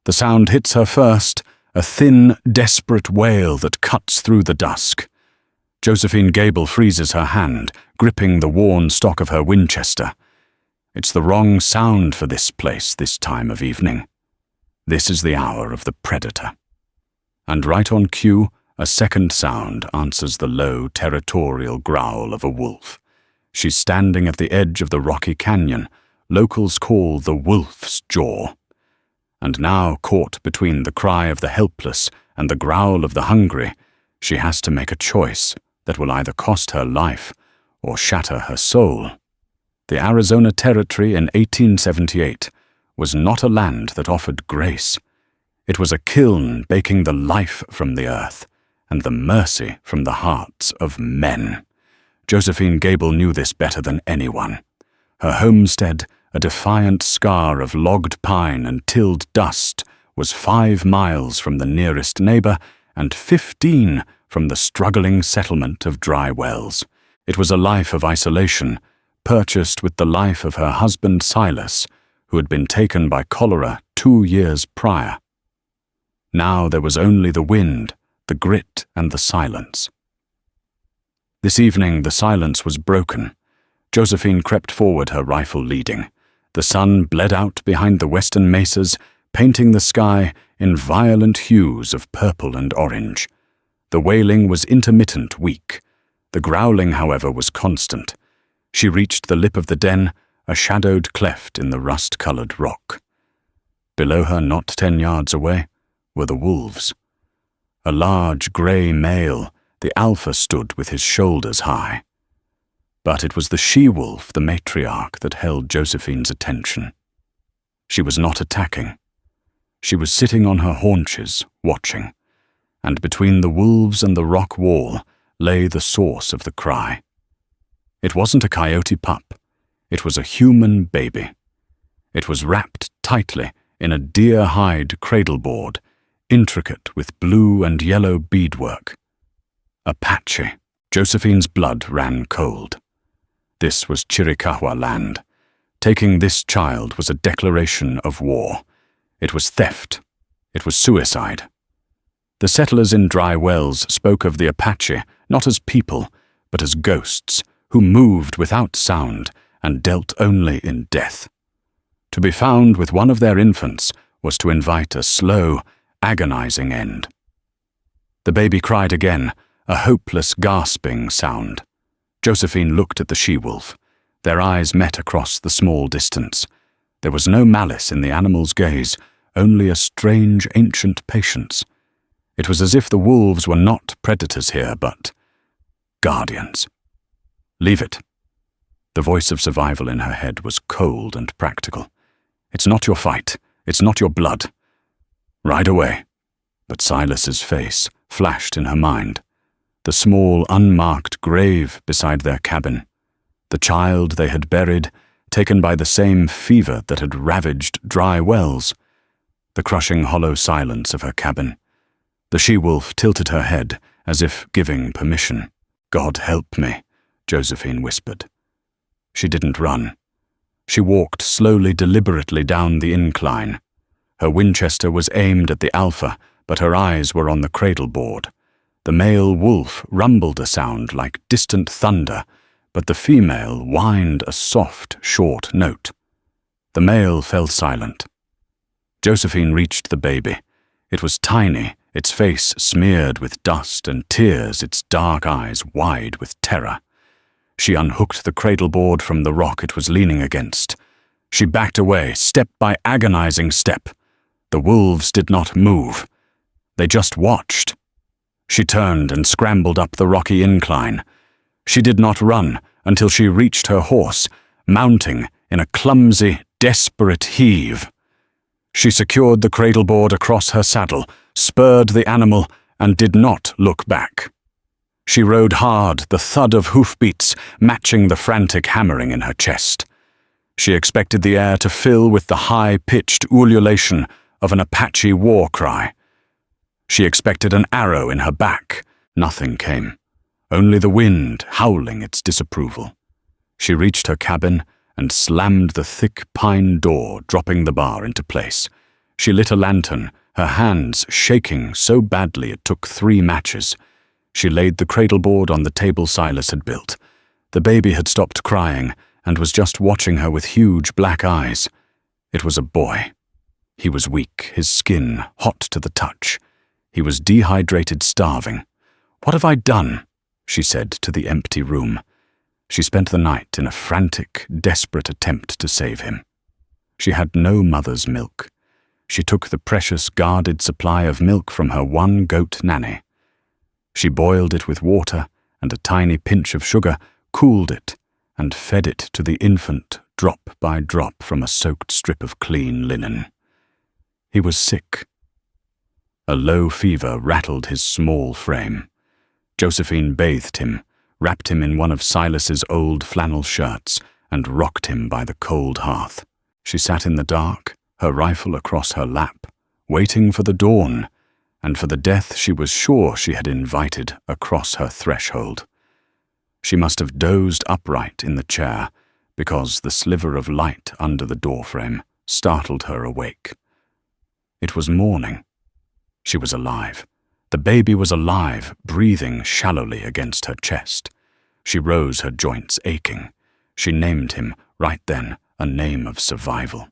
The sound hits her first, a thin, desperate wail that cuts through the dusk. Josephine Gable freezes her hand, gripping the worn stock of her Winchester. It's the wrong sound for this place this time of evening. This is the hour of the predator. And right on cue, a second sound answers the low, territorial growl of a wolf. She's standing at the edge of the rocky canyon, locals call the wolf's jaw. And now, caught between the cry of the helpless and the growl of the hungry, she has to make a choice that will either cost her life or shatter her soul. The Arizona Territory in 1878 was not a land that offered grace. It was a kiln baking the life from the earth and the mercy from the hearts of men. Josephine Gable knew this better than anyone. Her homestead, a defiant scar of logged pine and tilled dust, was 5 miles from the nearest neighbor and 15 from the struggling settlement of Dry Wells. It was a life of isolation, purchased with the life of her husband Silas, who had been taken by cholera 2 years prior. Now there was only the wind, the grit, and the silence. This evening the silence was broken. Josephine crept forward, her rifle leading. The sun bled out behind the western mesas, painting the sky in violent hues of purple and orange. The wailing was intermittent, weak. The growling, however, was constant. She reached the lip of the den, a shadowed cleft in the rust-colored rock. Below her, not 10 yards away, were the wolves. A large grey male, the alpha, stood with his shoulders high. But it was the she-wolf, the matriarch, that held Josephine's attention. She was not attacking. She was sitting on her haunches, watching, and between the wolves and the rock wall lay the source of the cry. It wasn't a coyote pup. It was a human baby. It was wrapped tightly in a deer-hide cradleboard, intricate with blue and yellow beadwork. Apache. Josephine's blood ran cold. This was Chiricahua land. Taking this child was a declaration of war. It was theft. It was suicide. The settlers in Dry Wells spoke of the Apache not as people, but as ghosts who moved without sound and dealt only in death. To be found with one of their infants was to invite a slow, agonizing end. The baby cried again, a hopeless, gasping sound. Josephine looked at the she-wolf. Their eyes met across the small distance. There was no malice in the animal's gaze, only a strange, ancient patience. It was as if the wolves were not predators here, but guardians. "Leave it." The voice of survival in her head was cold and practical. "It's not your fight. It's not your blood. Ride away." But Silas's face flashed in her mind. The small, unmarked grave beside their cabin. The child they had buried, taken by the same fever that had ravaged Dry Wells. The crushing hollow silence of her cabin. The she-wolf tilted her head as if giving permission. "God help me," Josephine whispered. She didn't run. She walked slowly, deliberately down the incline. Her Winchester was aimed at the alpha, but her eyes were on the cradleboard. The male wolf rumbled a sound like distant thunder, but the female whined a soft, short note. The male fell silent. Josephine reached the baby. It was tiny, its face smeared with dust and tears, its dark eyes wide with terror. She unhooked the cradleboard from the rock it was leaning against. She backed away, step by agonizing step. The wolves did not move. They just watched. She turned and scrambled up the rocky incline. She did not run until she reached her horse, mounting in a clumsy, desperate heave. She secured the cradleboard across her saddle, spurred the animal, and did not look back. She rode hard, the thud of hoofbeats matching the frantic hammering in her chest. She expected the air to fill with the high-pitched ululation of an Apache war cry. She expected an arrow in her back. Nothing came. Only the wind howling its disapproval. She reached her cabin and slammed the thick pine door, dropping the bar into place. She lit a lantern, her hands shaking so badly it took 3 matches. She laid the cradleboard on the table Silas had built. The baby had stopped crying and was just watching her with huge black eyes. It was a boy. He was weak, his skin hot to the touch. He was dehydrated, starving. "What have I done?" she said to the empty room. She spent the night in a frantic, desperate attempt to save him. She had no mother's milk. She took the precious, guarded supply of milk from her one goat nanny. She boiled it with water and a tiny pinch of sugar, cooled it, and fed it to the infant drop by drop from a soaked strip of clean linen. He was sick. A low fever rattled his small frame. Josephine bathed him, wrapped him in one of Silas's old flannel shirts, and rocked him by the cold hearth. She sat in the dark, her rifle across her lap, waiting for the dawn, and for the death she was sure she had invited across her threshold. She must have dozed upright in the chair, because the sliver of light under the doorframe startled her awake. It was morning. She was alive. The baby was alive, breathing shallowly against her chest. She rose, her joints aching. She named him, right then, a name of survival.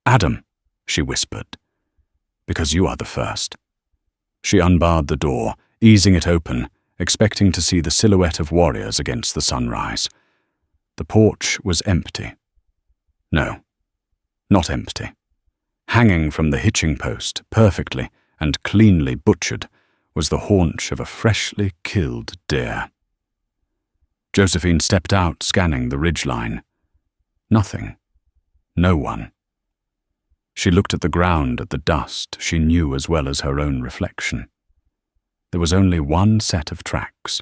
"Adam," she whispered, "because you are the first." She unbarred the door, easing it open, expecting to see the silhouette of warriors against the sunrise. The porch was empty. No, not empty. Hanging from the hitching post, perfectly and cleanly butchered, was the haunch of a freshly killed deer. Josephine stepped out, scanning the ridgeline. Nothing. No one. She looked at the ground, at the dust she knew as well as her own reflection. There was only one set of tracks.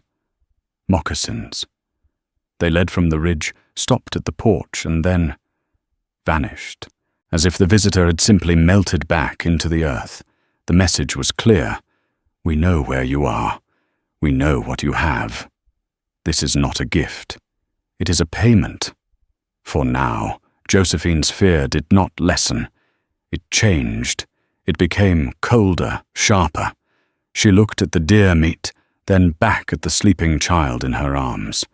Moccasins. They led from the ridge, stopped at the porch, and then vanished, as if the visitor had simply melted back into the earth. The message was clear. "We know where you are. We know what you have. This is not a gift. It is a payment." For now, Josephine's fear did not lessen. It changed. It became colder, sharper. She looked at the deer meat, then back at the sleeping child in her arms.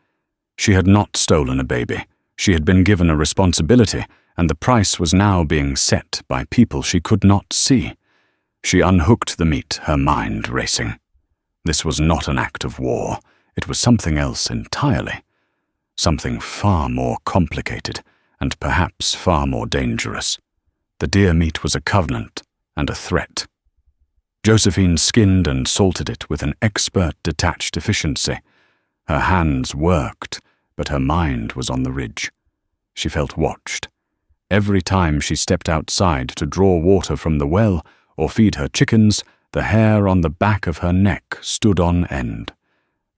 She had not stolen a baby. She had been given a responsibility, and the price was now being set by people she could not see. She unhooked the meat, her mind racing. This was not an act of war. It was something else entirely. Something far more complicated, and perhaps far more dangerous. The deer meat was a covenant and a threat. Josephine skinned and salted it with an expert, detached efficiency. Her hands worked, but her mind was on the ridge. She felt watched. Every time she stepped outside to draw water from the well or feed her chickens, the hair on the back of her neck stood on end.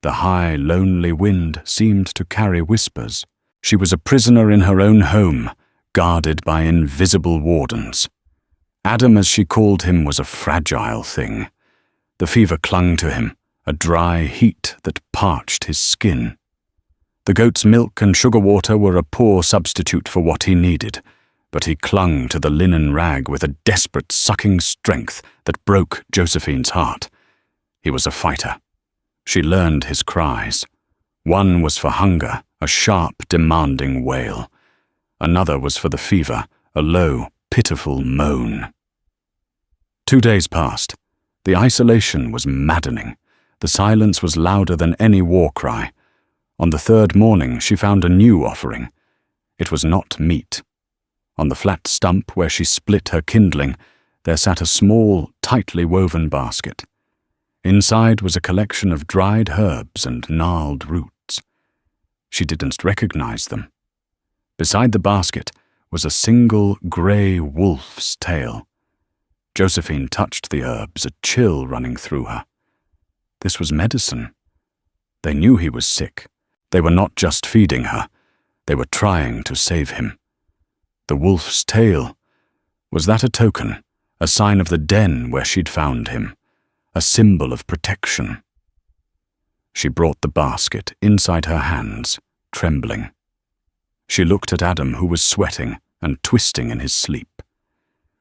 The high, lonely wind seemed to carry whispers. She was a prisoner in her own home, guarded by invisible wardens. Adam, as she called him, was a fragile thing. The fever clung to him, a dry heat that parched his skin. The goat's milk and sugar water were a poor substitute for what he needed, but he clung to the linen rag with a desperate, sucking strength that broke Josephine's heart. He was a fighter. She learned his cries. One was for hunger, a sharp, demanding wail. Another was for the fever, a low, pitiful moan. 2 days passed. The isolation was maddening. The silence was louder than any war cry. On the 3rd morning, she found a new offering. It was not meat. On the flat stump where she split her kindling, there sat a small, tightly woven basket. Inside was a collection of dried herbs and gnarled roots. She didn't recognize them. Beside the basket was a single grey wolf's tail. Josephine touched the herbs, a chill running through her. This was medicine. They knew he was sick. They were not just feeding her. They were trying to save him. The wolf's tail. Was that a token, a sign of the den where she'd found him, a symbol of protection? She brought the basket inside her hands, trembling. She looked at Adam, who was sweating and twisting in his sleep.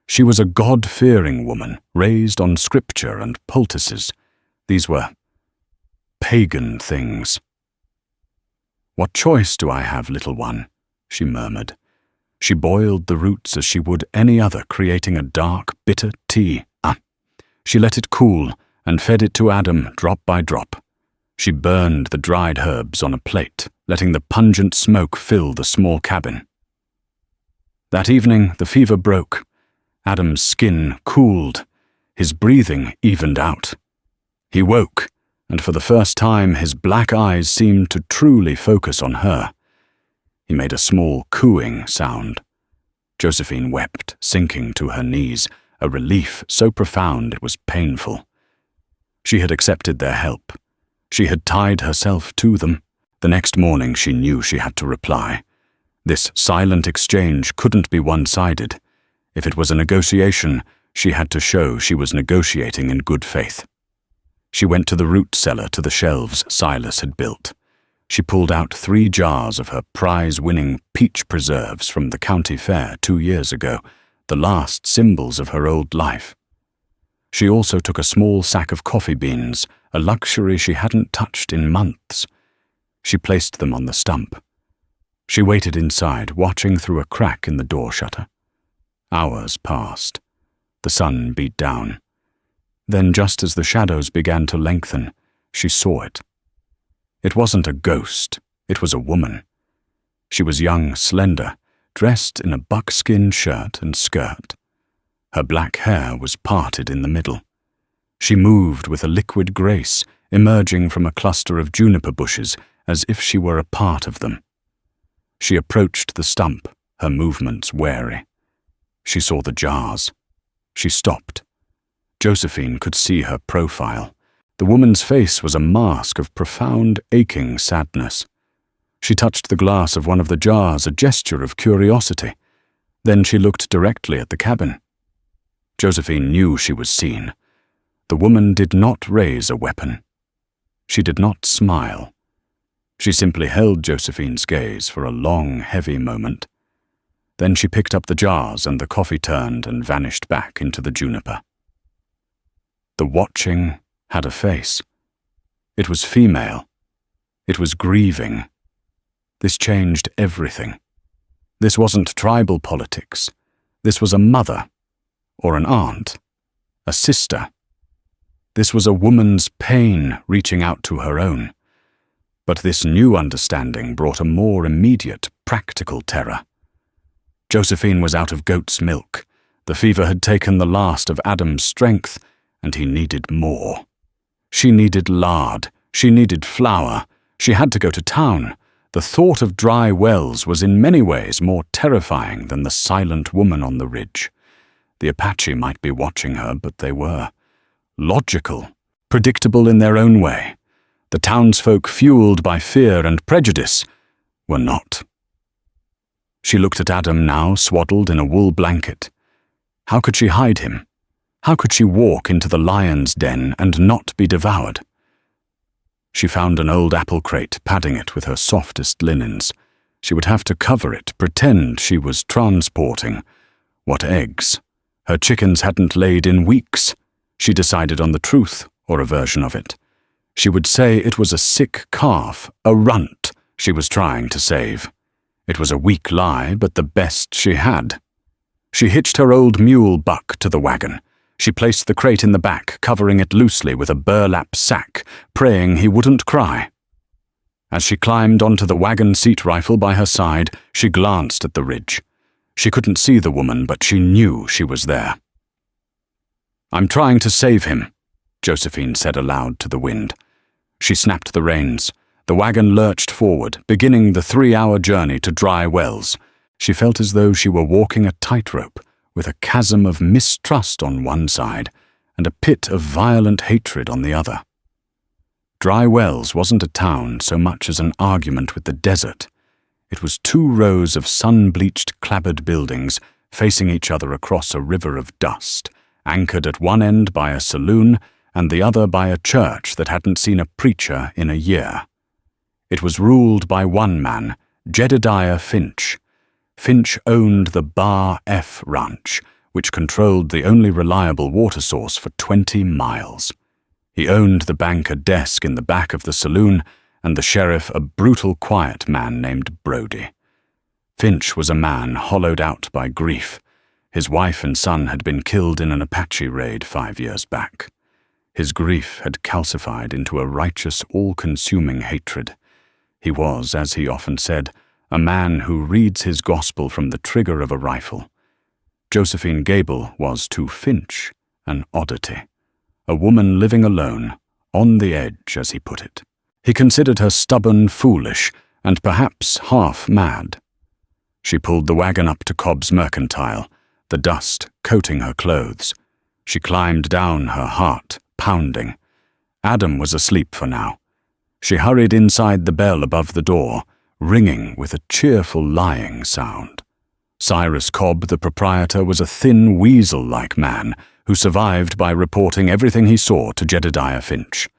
She was a God-fearing woman, raised on scripture and poultices. These were pagan things. "What choice do I have, little one?" she murmured. She boiled the roots as she would any other, creating a dark, bitter tea. She let it cool and fed it to Adam drop by drop. She burned the dried herbs on a plate, letting the pungent smoke fill the small cabin. That evening, the fever broke. Adam's skin cooled. His breathing evened out. He woke, and for the first time his black eyes seemed to truly focus on her. He made a small cooing sound. Josephine wept, sinking to her knees, a relief so profound it was painful. She had accepted their help. She had tied herself to them. The next morning she knew she had to reply. This silent exchange couldn't be one-sided. If it was a negotiation, she had to show she was negotiating in good faith. She went to the root cellar to the shelves Silas had built. She pulled out 3 jars of her prize-winning peach preserves from the county fair 2 years ago, the last symbols of her old life. She also took a small sack of coffee beans, a luxury she hadn't touched in months. She placed them on the stump. She waited inside, watching through a crack in the door shutter. Hours passed. The sun beat down. Then, just as the shadows began to lengthen, she saw it. It wasn't a ghost, it was a woman. She was young, slender, dressed in a buckskin shirt and skirt. Her black hair was parted in the middle. She moved with a liquid grace, emerging from a cluster of juniper bushes as if she were a part of them. She approached the stump, her movements wary. She saw the jars. She stopped. Josephine could see her profile. The woman's face was a mask of profound, aching sadness. She touched the glass of one of the jars, a gesture of curiosity. Then she looked directly at the cabin. Josephine knew she was seen. The woman did not raise a weapon. She did not smile. She simply held Josephine's gaze for a long, heavy moment. Then she picked up the jars and the coffee turned and vanished back into the juniper. The watching had a face. It was female. It was grieving. This changed everything. This wasn't tribal politics. This was a mother, or an aunt, a sister. This was a woman's pain reaching out to her own. But this new understanding brought a more immediate, practical terror. Josephine was out of goat's milk. The fever had taken the last of Adam's strength, and he needed more. She needed lard. She needed flour. She had to go to town. The thought of dry wells was in many ways more terrifying than the silent woman on the ridge. The Apache might be watching her, but they were logical, predictable in their own way. The townsfolk, fueled by fear and prejudice, were not. She looked at Adam now, swaddled in a wool blanket. How could she hide him? How could she walk into the lion's den and not be devoured? She found an old apple crate, padding it with her softest linens. She would have to cover it, pretend she was transporting. What eggs? Her chickens hadn't laid in weeks. She decided on the truth, or a version of it. She would say it was a sick calf, a runt, she was trying to save. It was a weak lie, but the best she had. She hitched her old mule Buck to the wagon. She placed the crate in the back, covering it loosely with a burlap sack, praying he wouldn't cry. As she climbed onto the wagon seat rifle by her side, she glanced at the ridge. She couldn't see the woman, but she knew she was there. "I'm trying to save him," Josephine said aloud to the wind. She snapped the reins. The wagon lurched forward, beginning the 3-hour journey to Dry Wells. She felt as though she were walking a tightrope, with a chasm of mistrust on one side and a pit of violent hatred on the other. Dry Wells wasn't a town so much as an argument with the desert. It was 2 rows of sun-bleached clapboard buildings facing each other across a river of dust, anchored at one end by a saloon and the other by a church that hadn't seen a preacher in a year. It was ruled by one man, Jedediah Finch. Finch owned the Bar F Ranch, which controlled the only reliable water source for 20 miles. He owned the bank a desk in the back of the saloon, and the sheriff a brutal, quiet man named Brody. Finch was a man hollowed out by grief. His wife and son had been killed in an Apache raid 5 years back. His grief had calcified into a righteous, all-consuming hatred. He was, as he often said, a man who reads his gospel from the trigger of a rifle. Josephine Gable was to Finch an oddity, a woman living alone, on the edge, as he put it. He considered her stubborn, foolish, and perhaps half mad. She pulled the wagon up to Cobb's Mercantile, the dust coating her clothes. She climbed down, her heart pounding. Adam was asleep for now. She hurried inside the bell above the door, ringing with a cheerful lying sound. Cyrus Cobb, the proprietor, was a thin, weasel-like man who survived by reporting everything he saw to Jedediah Finch.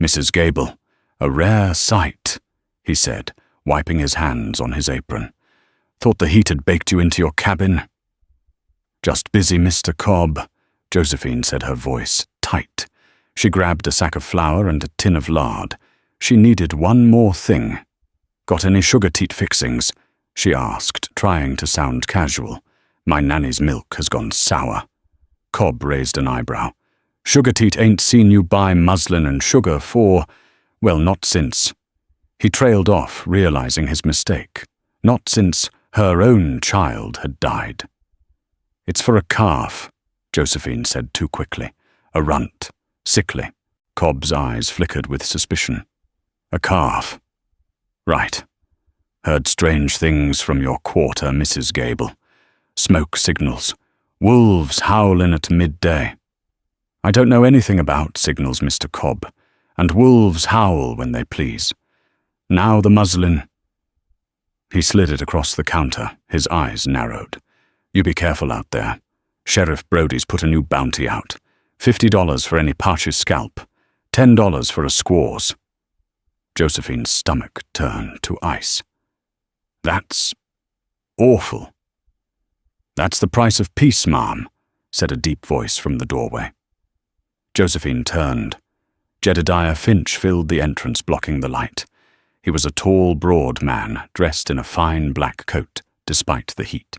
"Mrs. Gable, a rare sight," he said, wiping his hands on his apron. "Thought the heat had baked you into your cabin." "Just busy, Mr. Cobb," Josephine said, her voice tight. She grabbed a sack of flour and a tin of lard. She needed one more thing. "Got any sugar teat fixings?" she asked, trying to sound casual. "My nanny's milk has gone sour." Cobb raised an eyebrow. "Sugar teat ain't seen you buy muslin and sugar for, well, not since." He trailed off, realizing his mistake. Not since her own child had died. "It's for a calf," Josephine said too quickly. "A runt. Sickly." Cobb's eyes flickered with suspicion. "A calf. Right. Heard strange things from your quarter, Mrs. Gable. Smoke signals. Wolves howling at midday." "I don't know anything about signals, Mr. Cobb, and wolves howl when they please. Now the muslin." He slid it across the counter, his eyes narrowed. "You be careful out there. Sheriff Brody's put a new bounty out. $50 for any Apache's scalp. $10 for a squaw's." Josephine's stomach turned to ice. "That's awful." "That's the price of peace, ma'am," said a deep voice from the doorway. Josephine turned. Jedediah Finch filled the entrance, blocking the light. He was a tall, broad man, dressed in a fine black coat, despite the heat.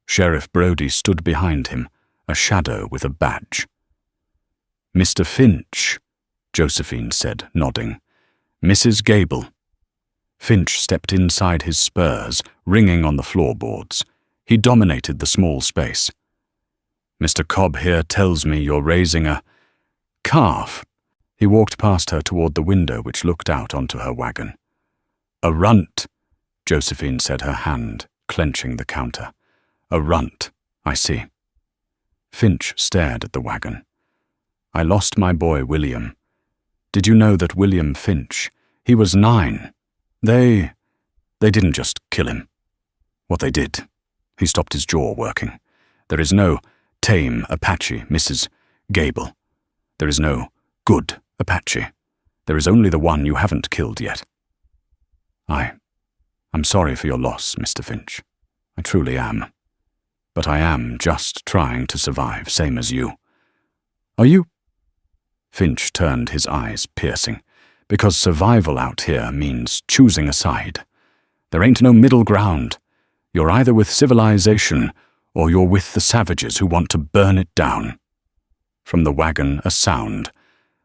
Sheriff Brody stood behind him, a shadow with a badge. "Mr. Finch," Josephine said, nodding. "Mrs. Gable." Finch stepped inside his spurs, ringing on the floorboards. He dominated the small space. "Mr. Cobb here tells me you're raising a calf." He walked past her toward the window which looked out onto her wagon. "A runt," Josephine said, her hand clenching the counter. "A runt, I see." Finch stared at the wagon. "I lost my boy, William. Did you know that William Finch, he was 9. They didn't just kill him. What they did." He stopped, his jaw working. "There is no tame Apache, Mrs. Gable. There is no good Apache. There is only the one you haven't killed yet." I'm sorry for your loss, Mr. Finch. I truly am. But I am just trying to survive, same as you." "Are you—" Finch turned, his eyes piercing. "Because survival out here means choosing a side. There ain't no middle ground. You're either with civilization, or you're with the savages who want to burn it down." From the wagon, a sound,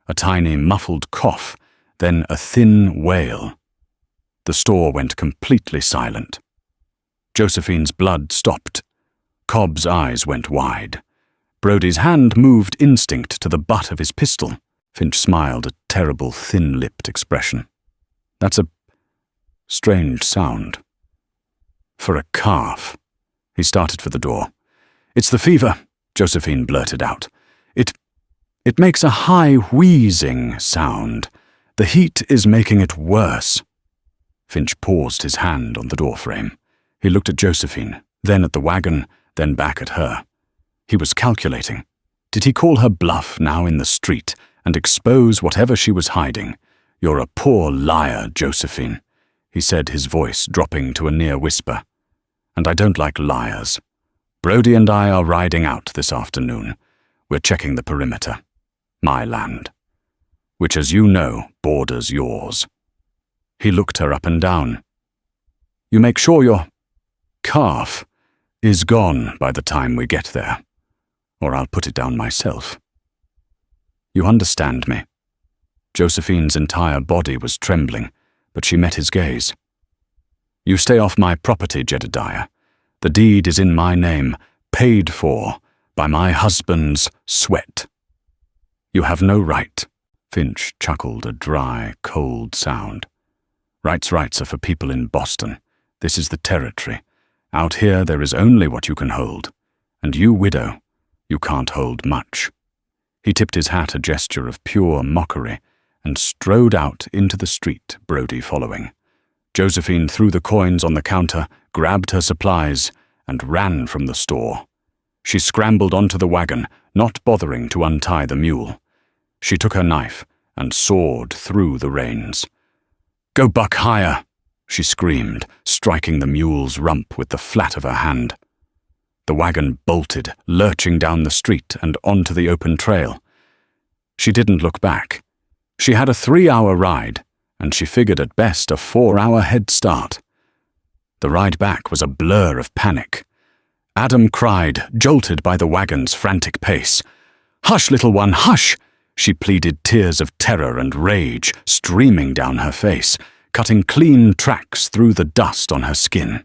a tiny muffled cough, then a thin wail. The store went completely silent. Josephine's blood stopped. Cobb's eyes went wide. Brody's hand moved instinct to the butt of his pistol. Finch smiled, a terrible, thin-lipped expression. "That's a strange sound. For a calf." He started for the door. "It's the fever," Josephine blurted out. It makes a high wheezing sound. The heat is making it worse." Finch paused, his hand on the doorframe. He looked at Josephine, then at the wagon, then back at her. He was calculating. Did he call her bluff now in the street and expose whatever she was hiding? "You're a poor liar, Josephine," he said, his voice dropping to a near whisper. "And I don't like liars. Brody and I are riding out this afternoon. We're checking the perimeter. My land. Which, as you know, borders yours." He looked her up and down. "You make sure your calf is gone by the time we get there, or I'll put it down myself. You understand me?" Josephine's entire body was trembling, but she met his gaze. "You stay off my property, Jedediah. The deed is in my name, paid for by my husband's sweat. You have no right." Finch chuckled a dry, cold sound. "Rights are for people in Boston. This is the territory. Out here there is only what you can hold. And you, widow, you can't hold much." He tipped his hat a gesture of pure mockery and strode out into the street, Brody following. Josephine threw the coins on the counter, grabbed her supplies, and ran from the store. She scrambled onto the wagon, not bothering to untie the mule. She took her knife and sawed through the reins. "Go buck higher," she screamed, striking the mule's rump with the flat of her hand. The wagon bolted, lurching down the street and onto the open trail. She didn't look back. She had a 3-hour ride, and she figured at best a 4-hour head start. The ride back was a blur of panic. Adam cried, jolted by the wagon's frantic pace. "Hush, little one, hush!" she pleaded, tears of terror and rage streaming down her face, cutting clean tracks through the dust on her skin.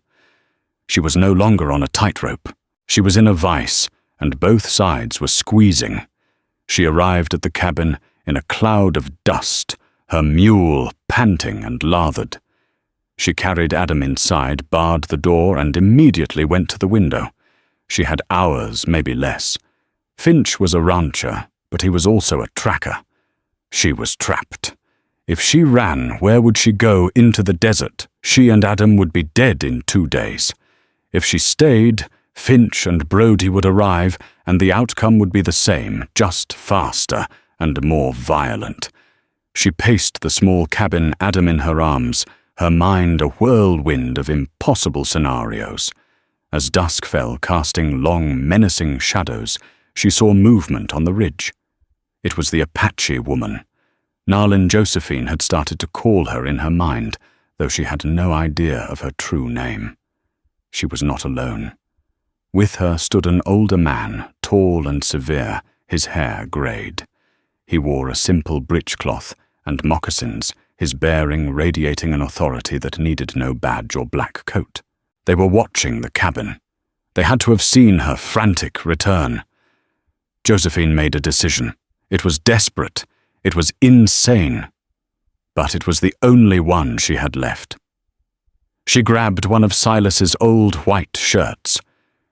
She was no longer on a tightrope. She was in a vice, and both sides were squeezing. She arrived at the cabin in a cloud of dust, her mule panting and lathered. She carried Adam inside, barred the door, and immediately went to the window. She had hours, maybe less. Finch was a rancher, but he was also a tracker. She was trapped. If she ran, where would she go? Into the desert. She and Adam would be dead in 2 days. If she stayed, Finch and Brody would arrive, and the outcome would be the same, just faster and more violent. She paced the small cabin, Adam in her arms, her mind a whirlwind of impossible scenarios. As dusk fell, casting long, menacing shadows, she saw movement on the ridge. It was the Apache woman. Narlin Josephine had started to call her in her mind, though she had no idea of her true name. She was not alone. With her stood an older man, tall and severe, his hair greyed. He wore a simple breechcloth and moccasins, his bearing radiating an authority that needed no badge or black coat. They were watching the cabin. They had to have seen her frantic return. Josephine made a decision. It was desperate. It was insane. But it was the only one she had left. She grabbed one of Silas's old white shirts.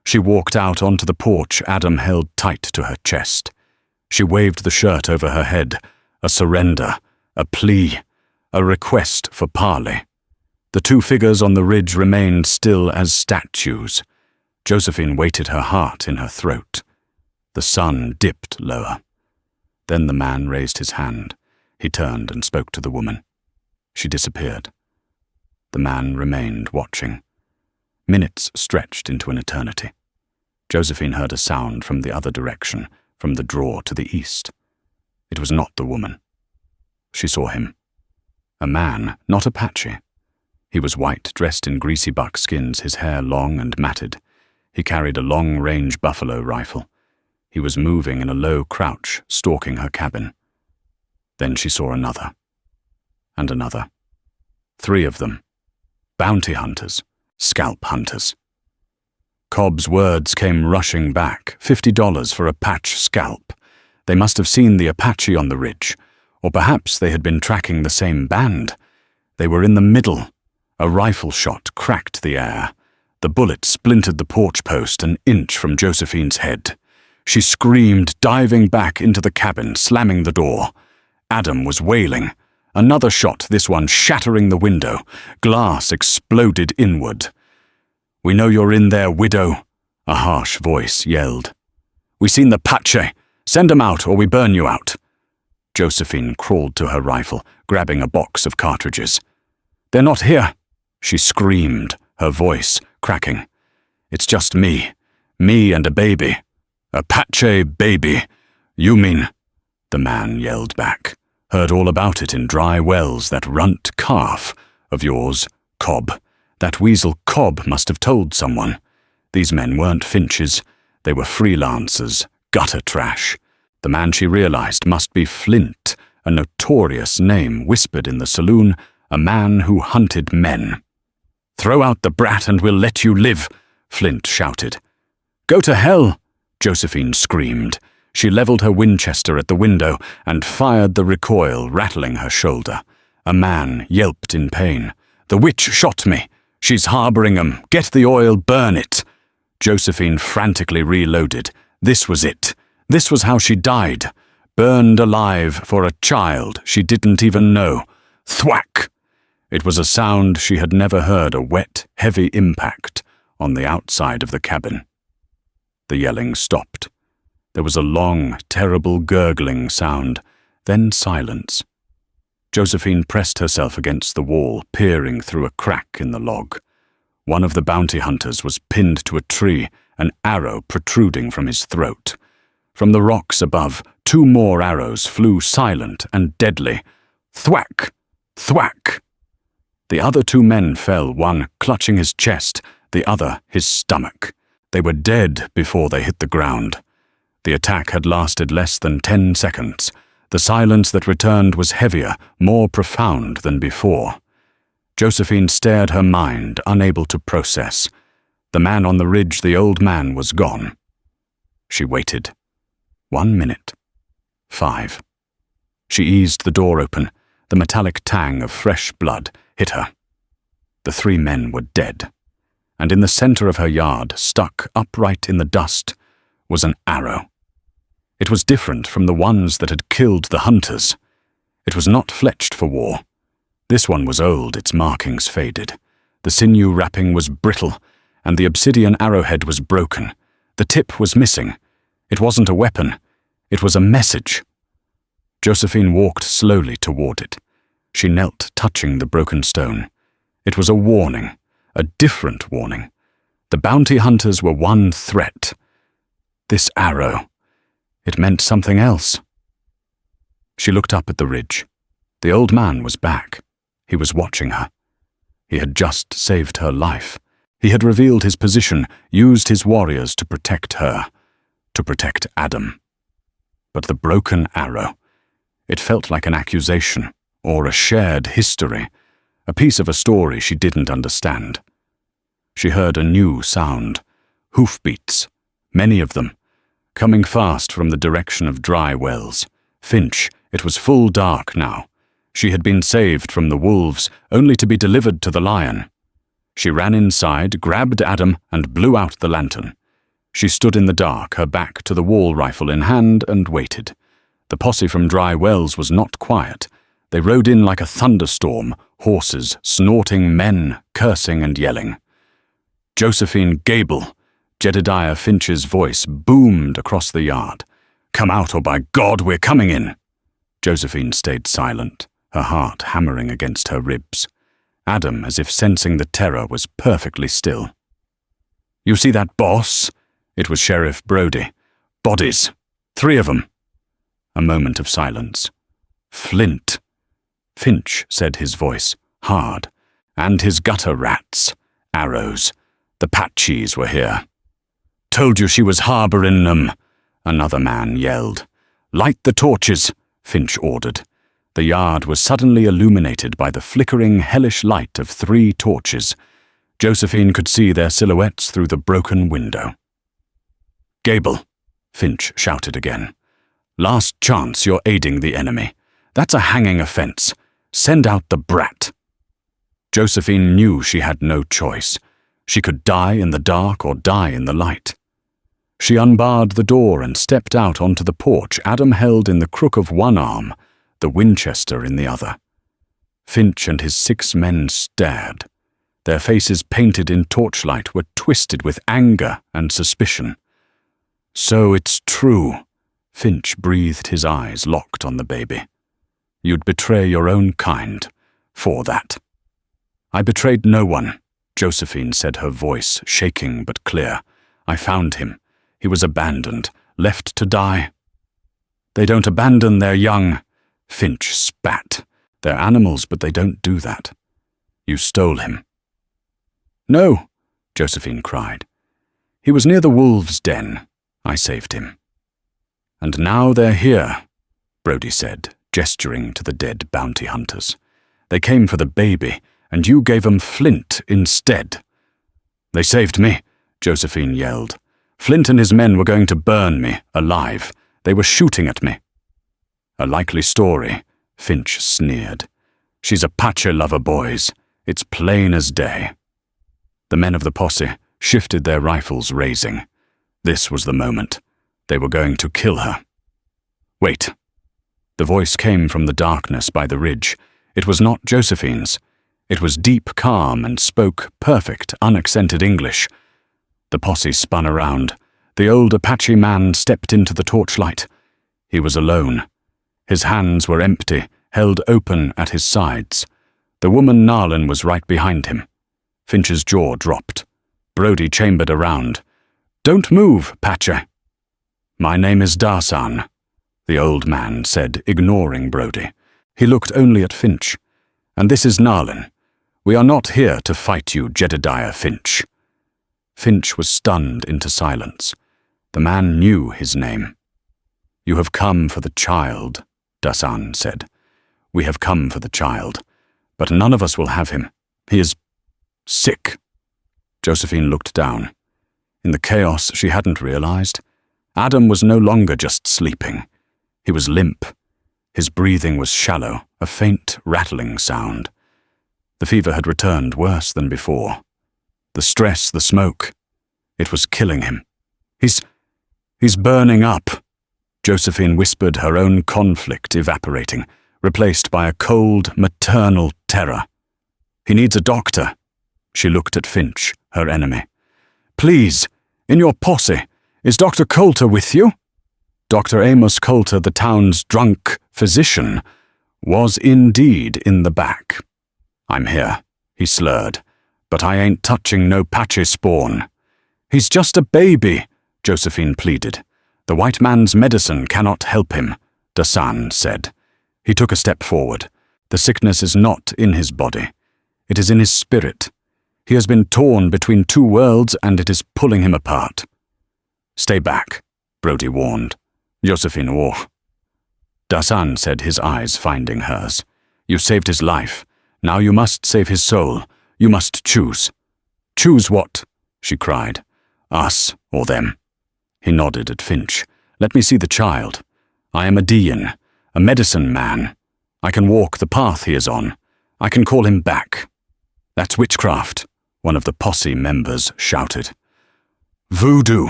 She walked out onto the porch Adam held tight to her chest. She waved the shirt over her head, a surrender, a plea, a request for parley. The 2 figures on the ridge remained still as statues. Josephine weighted her heart in her throat. The sun dipped lower. Then the man raised his hand. He turned and spoke to the woman. She disappeared. The man remained watching. Minutes stretched into an eternity. Josephine heard a sound from the other direction, from the draw to the east. It was not the woman. She saw him. A man, not Apache. He was white, dressed in greasy buckskins, his hair long and matted. He carried a long-range buffalo rifle. He was moving in a low crouch, stalking her cabin. Then she saw another. And another. 3 of them. Bounty hunters. Scalp hunters. Cobb's words came rushing back. $50 for a patch scalp. They must have seen the Apache on the ridge. Or perhaps they had been tracking the same band. They were in the middle. A rifle shot cracked the air. The bullet splintered the porch post an inch from Josephine's head. She screamed, diving back into the cabin, slamming the door. Adam was wailing. Another shot, this one shattering the window. Glass exploded inward. "We know you're in there, widow," a harsh voice yelled. "We seen the Apache. Send 'em out or we burn you out." Josephine crawled to her rifle, grabbing a box of cartridges. "They're not here," she screamed, her voice cracking. "It's just me. Me and a baby. Apache baby. You mean—" The man yelled back. "Heard all about it in Dry Wells, that runt calf of yours, Cobb. That weasel Cobb must have told someone. These men weren't Finches. They were freelancers, gutter trash. The man she realized must be Flint, a notorious name whispered in the saloon, a man who hunted men. "Throw out the brat and we'll let you live," Flint shouted. "Go to hell," Josephine screamed. She leveled her Winchester at the window and fired the recoil, rattling her shoulder. A man yelped in pain. "The witch shot me. She's harboring 'em. Get the oil, burn it." Josephine frantically reloaded. This was it. This was how she died. Burned alive for a child she didn't even know. Thwack! It was a sound she had never heard, a wet, heavy impact on the outside of the cabin. The yelling stopped. There was a long, terrible gurgling sound, then silence. Josephine pressed herself against the wall, peering through a crack in the log. One of the bounty hunters was pinned to a tree, an arrow protruding from his throat. From the rocks above, 2 more arrows flew silent and deadly. Thwack! Thwack! The other 2 men fell, one clutching his chest, the other his stomach. They were dead before they hit the ground. The attack had lasted less than 10 seconds. The silence that returned was heavier, more profound than before. Josephine stared her mind, unable to process. The man on the ridge, the old man, was gone. She waited. 1 minute. 5. She eased the door open. The metallic tang of fresh blood hit her. The 3 men were dead. And in the center of her yard, stuck upright in the dust, was an arrow. It was different from the ones that had killed the hunters. It was not fletched for war. This one was old, its markings faded. The sinew wrapping was brittle, and the obsidian arrowhead was broken. The tip was missing. It wasn't a weapon. It was a message. Josephine walked slowly toward it. She knelt, touching the broken stone. It was a warning, a different warning. The bounty hunters were one threat. This arrow, it meant something else. She looked up at the ridge. The old man was back. He was watching her. He had just saved her life. He had revealed his position, used his warriors to protect her, to protect Adam. But the broken arrow, it felt like an accusation, or a shared history, a piece of a story she didn't understand. She heard a new sound, hoofbeats, many of them, coming fast from the direction of Dry Wells. Finch, it was full dark now. She had been saved from the wolves, only to be delivered to the lion. She ran inside, grabbed Adam, and blew out the lantern. She stood in the dark, her back to the wall rifle in hand, and waited. The posse from Dry Wells was not quiet. They rode in like a thunderstorm, horses, snorting men, cursing and yelling. "Josephine Gable," Jedediah Finch's voice boomed across the yard. "Come out, or by God, we're coming in." Josephine stayed silent, her heart hammering against her ribs. Adam, as if sensing the terror, was perfectly still. "You see that boss?" It was Sheriff Brody. "Bodies. 3 of them." A moment of silence. "Flint," Finch said, his voice hard. "And his gutter rats. Arrows. The Apaches were here." "Told you she was harboring them," another man yelled. "Light the torches," Finch ordered. The yard was suddenly illuminated by the flickering, hellish light of 3 torches. Josephine could see their silhouettes through the broken window. "Gable," Finch shouted again. "Last chance you're aiding the enemy. That's a hanging offense. Send out the brat." Josephine knew she had no choice. She could die in the dark or die in the light. She unbarred the door and stepped out onto the porch, Adam held in the crook of one arm, the Winchester in the other. Finch and his 6 men stared. Their faces, painted in torchlight, were twisted with anger and suspicion. "So it's true," Finch breathed, his eyes locked on the baby. "You'd betray your own kind for that." "I betrayed no one," Josephine said, her voice shaking but clear. I found him. He was abandoned, left to die. They don't abandon their young. Finch spat. They're animals, but they don't do that. You stole him. No, Josephine cried. He was near the wolves' den. I saved him. And now they're here, Brody said, gesturing to the dead bounty hunters. They came for the baby, and you gave 'em Flint instead. They saved me, Josephine yelled. Flint and his men were going to burn me, alive. They were shooting at me. A likely story, Finch sneered. She's Apache lover, boys. It's plain as day. The men of the posse shifted their rifles, raising. This was the moment. They were going to kill her. Wait. The voice came from the darkness by the ridge. It was not Josephine's. It was deep calm and spoke perfect, unaccented English. The posse spun around. The old Apache man stepped into the torchlight. He was alone. His hands were empty, held open at his sides. The woman Narlin was right behind him. Finch's jaw dropped. Brody chambered around. Don't move, Pacha. My name is Darsan, the old man said, ignoring Brody. He looked only at Finch. And this is Narlin. We are not here to fight you, Jedediah Finch. Finch was stunned into silence. The man knew his name. You have come for the child, Darsan said. We have come for the child, but none of us will have him. He is sick. Josephine looked down. In the chaos, she hadn't realized. Adam was no longer just sleeping. He was limp. His breathing was shallow, a faint, rattling sound. The fever had returned worse than before. The stress, the smoke. It was killing him. He's burning up. Josephine whispered, her own conflict evaporating, replaced by a cold, maternal terror. He needs a doctor. She looked at Finch, her enemy. Please, in your posse, is Dr. Coulter with you? Dr. Amos Coulter, the town's drunk physician, was indeed in the back. I'm here, he slurred, but I ain't touching no Pache spawn. He's just a baby, Josephine pleaded. The white man's medicine cannot help him, Darsan said. He took a step forward. The sickness is not in his body. It is in his spirit. He has been torn between two worlds, and it is pulling him apart. Stay back, Brody warned. Josephine wore. Darsan said, his eyes finding hers. You saved his life. Now you must save his soul. You must choose. Choose what? She cried. Us or them. He nodded at Finch. Let me see the child. I am a Dean, a medicine man. I can walk the path he is on. I can call him back. That's witchcraft, one of the posse members shouted. Voodoo.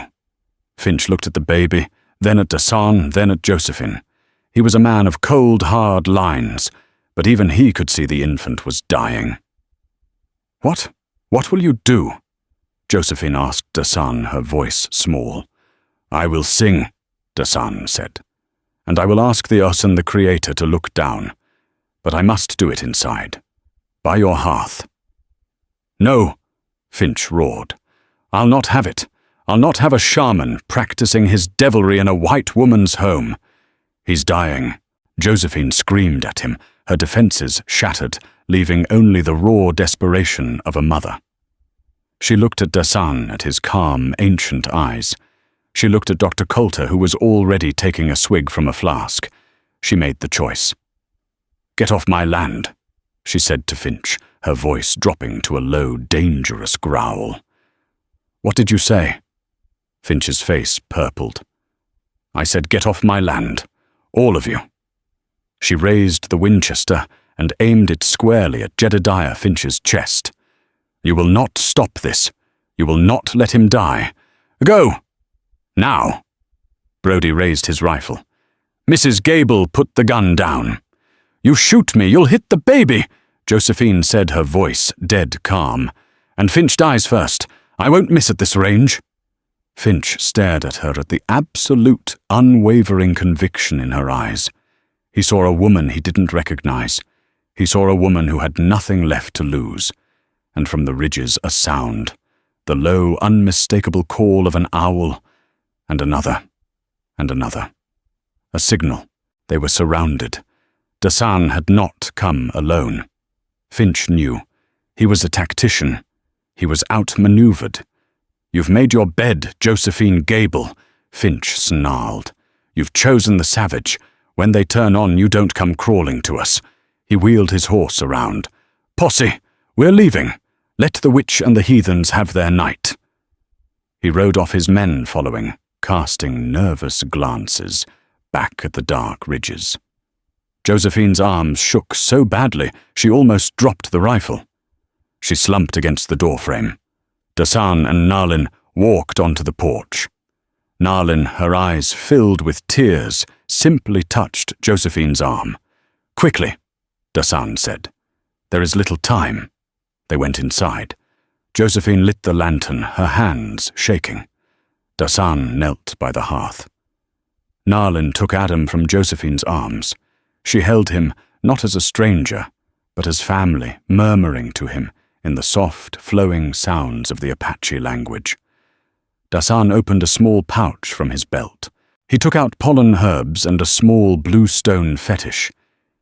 Finch looked at the baby, then at Darsan, then at Josephine. He was a man of cold, hard lines, but even he could see the infant was dying. What will you do? Josephine asked Darsan, her voice small. I will sing, Darsan said, and I will ask the Osun, the Creator, to look down, but I must do it inside, by your hearth. No, Finch roared. I'll not have it. I'll not have a shaman practicing his devilry in a white woman's home. He's dying. Josephine screamed at him, her defenses shattered, leaving only the raw desperation of a mother. She looked at Darsan, at his calm, ancient eyes. She looked at Dr. Coulter, who was already taking a swig from a flask. She made the choice. Get off my land, she said to Finch, her voice dropping to a low, dangerous growl. What did you say? Finch's face purpled. I said, get off my land, all of you. She raised the Winchester and aimed it squarely at Jedediah Finch's chest. You will not stop this. You will not let him die. Go! Now! Brody raised his rifle. Mrs. Gable put the gun down. You shoot me, you'll hit the baby, Josephine said, her voice dead calm. And Finch dies first. I won't miss at this range. Finch stared at her at the absolute, unwavering conviction in her eyes. He saw a woman he didn't recognize. He saw a woman who had nothing left to lose. And from the ridges a sound, the low, unmistakable call of an owl, and another, and another. A signal. They were surrounded. Dasan had not come alone. Finch knew. He was a tactician. He was outmaneuvered. "You've made your bed, Josephine Gable," Finch snarled. "You've chosen the savage. When they turn on, you don't come crawling to us." He wheeled his horse around. "Posse, we're leaving. Let the witch and the heathens have their night." He rode off, his men following, casting nervous glances back at the dark ridges. Josephine's arms shook so badly she almost dropped the rifle. She slumped against the doorframe. Dasan and Nalin walked onto the porch. Nalin, her eyes filled with tears, simply touched Josephine's arm. "Quickly," Dasan said. "There is little time." They went inside. Josephine lit the lantern, her hands shaking. Dasan knelt by the hearth. Nalin took Adam from Josephine's arms. She held him not as a stranger, but as family, murmuring to him in the soft, flowing sounds of the Apache language. Dasan opened a small pouch from his belt. He took out pollen herbs and a small blue stone fetish.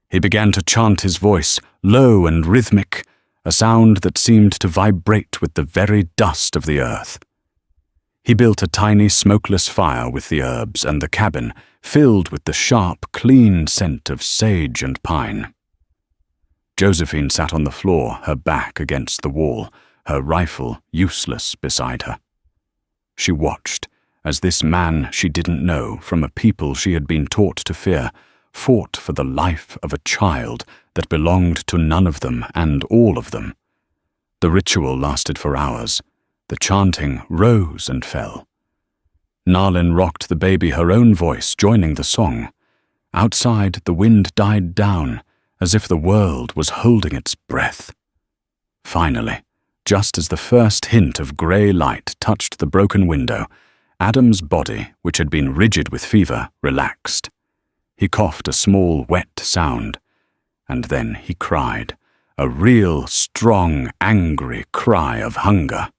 He began to chant, his voice low and rhythmic, a sound that seemed to vibrate with the very dust of the earth. He built a tiny smokeless fire with the herbs and the cabin filled with the sharp, clean scent of sage and pine. Josephine sat on the floor, her back against the wall, her rifle useless beside her. She watched as this man she didn't know, from a people she had been taught to fear, fought for the life of a child that belonged to none of them and all of them. The ritual lasted for hours. The chanting rose and fell. Nalin rocked the baby, her own voice joining the song. Outside, the wind died down, as if the world was holding its breath. Finally, just as the first hint of grey light touched the broken window, Adam's body, which had been rigid with fever, relaxed. He coughed a small, wet sound, and then he cried, a real, strong, angry cry of hunger.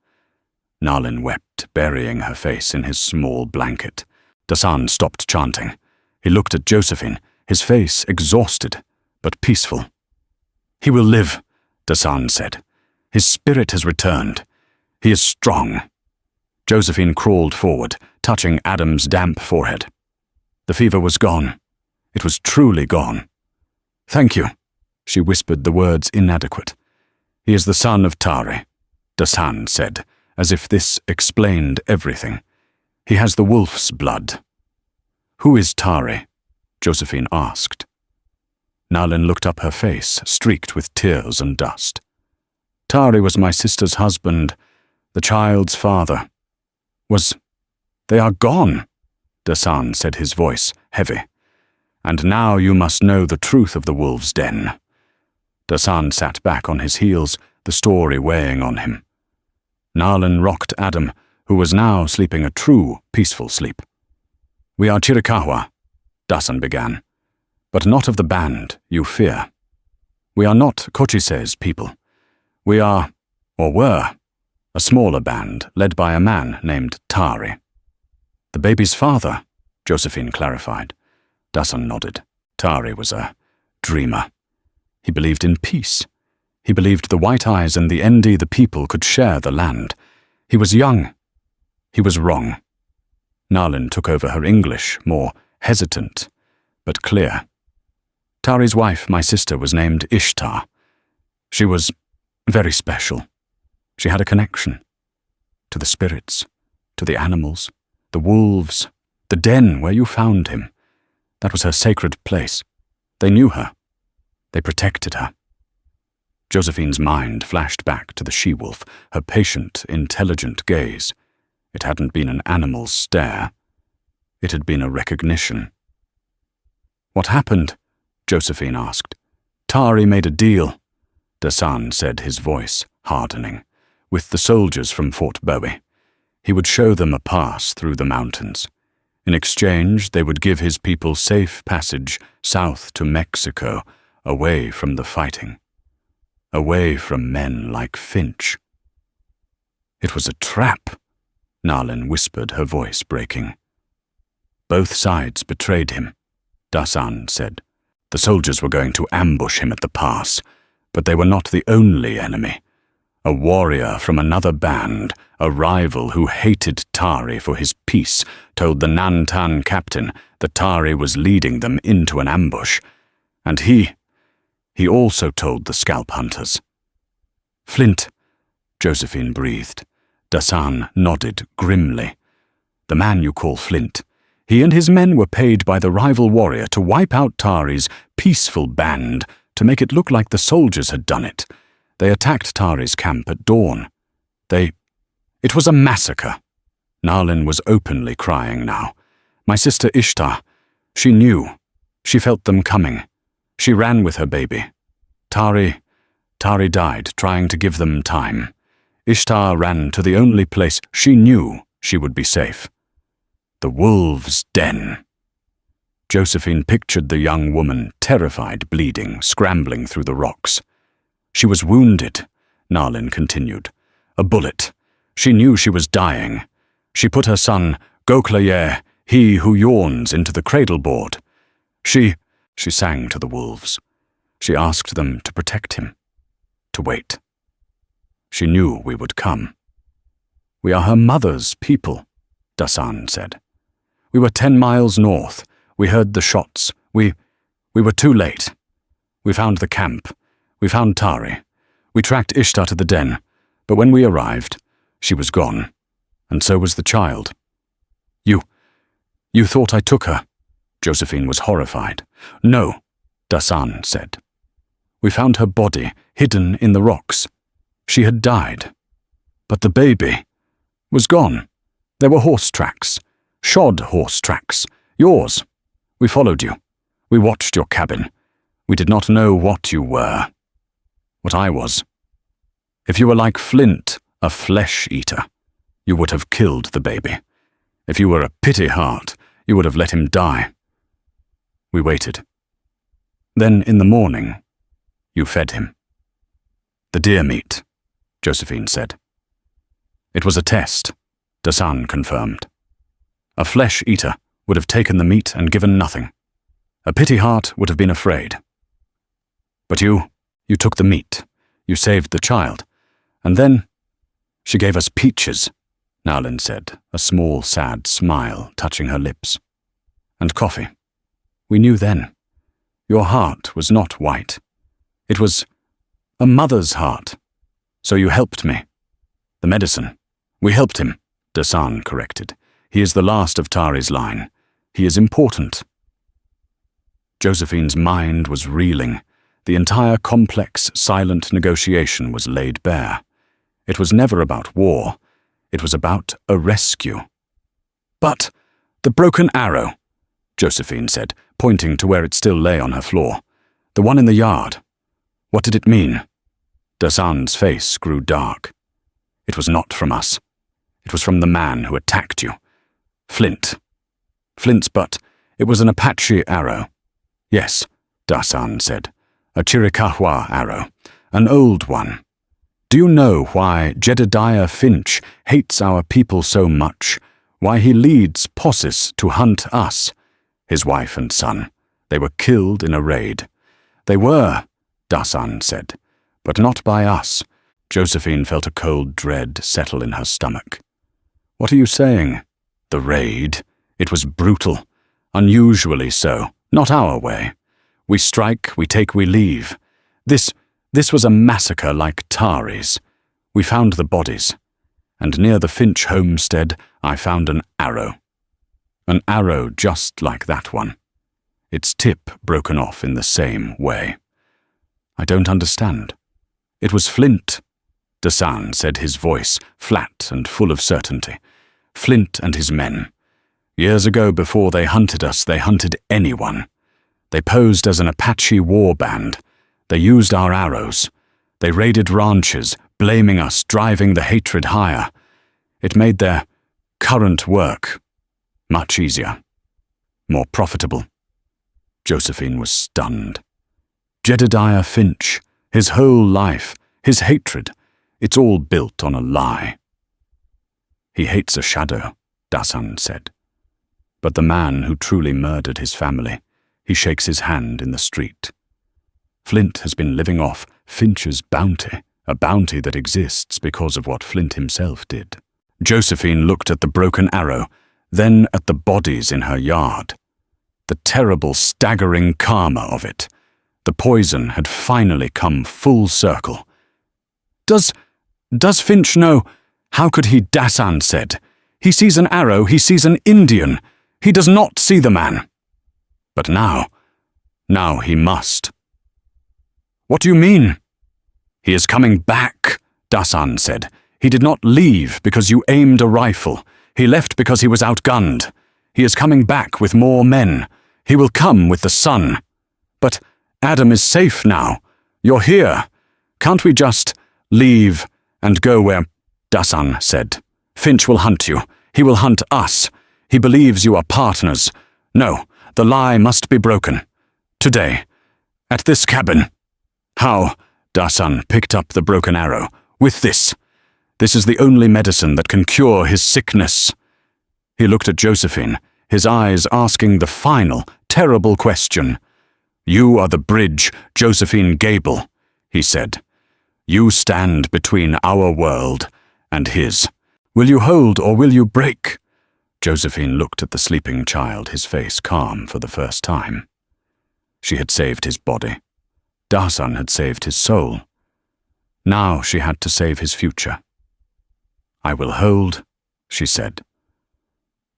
Nalin wept, burying her face in his small blanket. Dasan stopped chanting. He looked at Josephine, his face exhausted, but peaceful. "He will live," Dasan said. "His spirit has returned. He is strong." Josephine crawled forward, touching Adam's damp forehead. The fever was gone. It was truly gone. "Thank you," she whispered, the words inadequate. "He is the son of Tari," Dasan said, as if this explained everything. "He has the wolf's blood." "Who is Tari?" Josephine asked. Nalin looked up, her face streaked with tears and dust. "Tari was my sister's husband, the child's father. They are gone," Dasan said, his voice heavy. "And now you must know the truth of the wolf's den." Dasan sat back on his heels, the story weighing on him. Nalin rocked Adam, who was now sleeping a true, peaceful sleep. "We are Chiricahua," Dasan began, "but not of the band you fear. We are not Cochise's people. We are, or were, a smaller band led by a man named Tari." "The baby's father," Josephine clarified. Dasan nodded. Tari was a dreamer. He believed in peace. He believed the White Eyes and the Endi, the people, could share the land. He was young. He was wrong. Nalin took over her English, more hesitant, but clear. "Tari's wife, my sister, was named Ishtar. She was very special. She had a connection to the spirits, to the animals, the wolves, the den where you found him. That was her sacred place. They knew her. They protected her." Josephine's mind flashed back to the she-wolf, her patient, intelligent gaze. It hadn't been an animal's stare. It had been a recognition. "What happened?" Josephine asked. "Tari made a deal," Dasan said, his voice hardening, "with the soldiers from Fort Bowie. He would show them a pass through the mountains. In exchange, they would give his people safe passage south to Mexico, away from the fighting. Away from men like Finch." It was a trap, Nalin whispered, her voice breaking. Both sides betrayed him, Dasan said. The soldiers were going to ambush him at the pass, but they were not the only enemy. A warrior from another band, a rival who hated Tari for his peace, told the Nantan captain that Tari was leading them into an ambush. And he also told the scalp hunters. Flint, Josephine breathed. Dasan nodded grimly. The man you call Flint. He and his men were paid by the rival warrior to wipe out Tari's peaceful band to make it look like the soldiers had done it. They attacked Tari's camp at dawn. It was a massacre. Nalin was openly crying now. My sister Ishtar, she knew. She felt them coming. She ran with her baby. Tari died trying to give them time. Ishtar ran to the only place she knew she would be safe. The wolves' den. Josephine pictured the young woman, terrified, bleeding, scrambling through the rocks. She was wounded, Nalin continued. A bullet. She knew she was dying. She put her son, Goklaye, he who yawns, into the cradle board. She sang to the wolves. She asked them to protect him, to wait. She knew we would come. We are her mother's people, Dasan said. We were 10 miles north. We heard the shots. We were too late. We found the camp. We found Tari. We tracked Ishtar to the den, but when we arrived, she was gone, and so was the child. You thought I took her? Josephine was horrified. No, Dasan said. We found her body hidden in the rocks. She had died. But the baby was gone. There were horse tracks, shod horse tracks, yours. We followed you. We watched your cabin. We did not know what you were. What I was. If you were like Flint, a flesh-eater, you would have killed the baby. If you were a pity heart, you would have let him die. We waited. Then in the morning, you fed him. The deer meat, Josephine said. It was a test, Dasan confirmed. A flesh-eater would have taken the meat and given nothing. A pity heart would have been afraid. But you took the meat. You saved the child. And then she gave us peaches, Nalin said, a small, sad smile touching her lips. And coffee. We knew then. Your heart was not white. It was a mother's heart. So you helped me. The medicine. We helped him, Dasan corrected. He is the last of Tari's line. He is important. Josephine's mind was reeling. The entire complex, silent negotiation was laid bare. It was never about war. It was about a rescue. But the broken arrow, Josephine said, pointing to where it still lay on her floor. The one in the yard. What did it mean? Dasan's face grew dark. It was not from us. It was from the man who attacked you. Flint. Flint's butt. It was an Apache arrow. Yes, Dasan said. A Chiricahua arrow. An old one. Do you know why Jedediah Finch hates our people so much? Why he leads Possis to hunt us? His wife and son. They were killed in a raid. They were, Dasan said, but not by us. Josephine felt a cold dread settle in her stomach. What are you saying? The raid. It was brutal. Unusually so. Not our way. We strike, we take, we leave. This was a massacre like Tari's. We found the bodies. And near the Finch homestead, I found an arrow. An arrow just like that one. Its tip broken off in the same way. I don't understand. It was Flint, Dasan said, his voice flat and full of certainty. Flint and his men. Years ago, before they hunted us, they hunted anyone. They posed as an Apache war band. They used our arrows. They raided ranches, blaming us, driving the hatred higher. It made their current work much easier, more profitable. Josephine was stunned. Jedediah Finch, his whole life, his hatred, it's all built on a lie. He hates a shadow, Dasan said. But the man who truly murdered his family, he shakes his hand in the street. Flint has been living off Finch's bounty, a bounty that exists because of what Flint himself did. Josephine looked at the broken arrow, then at the bodies in her yard. The terrible, staggering karma of it. The poison had finally come full circle. Does Finch know? How could he? Dasan said. He sees an arrow, he sees an Indian. He does not see the man. But now he must. What do you mean? He is coming back, Dasan said. He did not leave because you aimed a rifle. He left because he was outgunned. He is coming back with more men. He will come with the sun. But Adam is safe now. You're here. Can't we just leave and go where? Dasan said. Finch will hunt you. He will hunt us. He believes you are partners. No, the lie must be broken. Today, at this cabin. How? Dasan picked up the broken arrow. With this. This is the only medicine that can cure his sickness. He looked at Josephine, his eyes asking the final, terrible question. You are the bridge, Josephine Gable, he said. You stand between our world and his. Will you hold or will you break? Josephine looked at the sleeping child, his face calm for the first time. She had saved his body. Dasan had saved his soul. Now she had to save his future. I will hold, she said.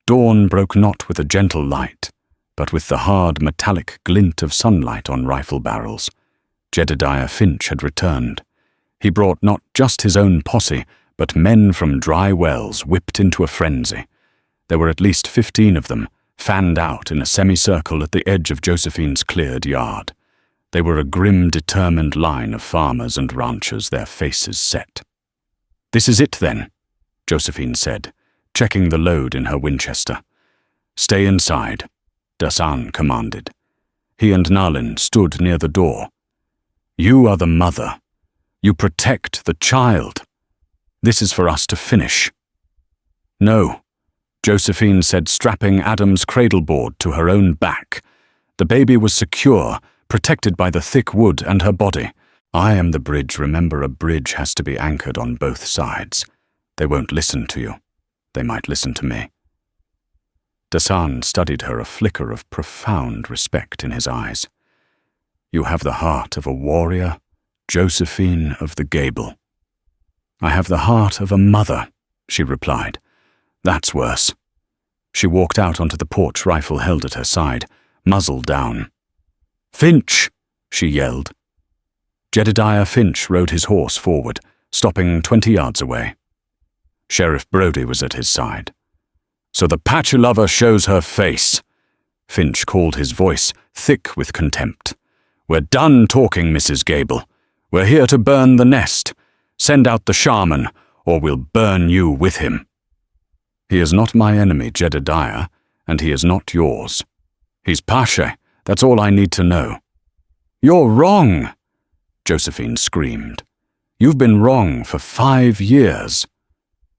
Dawn broke not with a gentle light, but with the hard metallic glint of sunlight on rifle barrels. Jedediah Finch had returned. He brought not just his own posse, but men from dry wells whipped into a frenzy. There were at least 15 of them, fanned out in a semicircle at the edge of Josephine's cleared yard. They were a grim, determined line of farmers and ranchers, their faces set. This is it, then, Josephine said, checking the load in her Winchester. Stay inside, Dasan commanded. He and Nalin stood near the door. You are the mother. You protect the child. This is for us to finish. No, Josephine said, strapping Adam's cradleboard to her own back. The baby was secure, protected by the thick wood and her body. I am the bridge. Remember, a bridge has to be anchored on both sides. They won't listen to you. They might listen to me. Dasan studied her, a flicker of profound respect in his eyes. You have the heart of a warrior, Josephine of the Gable. I have the heart of a mother, she replied. That's worse. She walked out onto the porch, rifle held at her side, muzzle down. Finch, she yelled. Jedediah Finch rode his horse forward, stopping 20 yards away. Sheriff Brody was at his side. So the Apache lover shows her face. Finch called, his voice thick with contempt. We're done talking, Mrs. Gable. We're here to burn the nest. Send out the shaman, or we'll burn you with him. He is not my enemy, Jedediah, and he is not yours. He's Apache. That's all I need to know. You're wrong, Josephine screamed. You've been wrong for 5 years.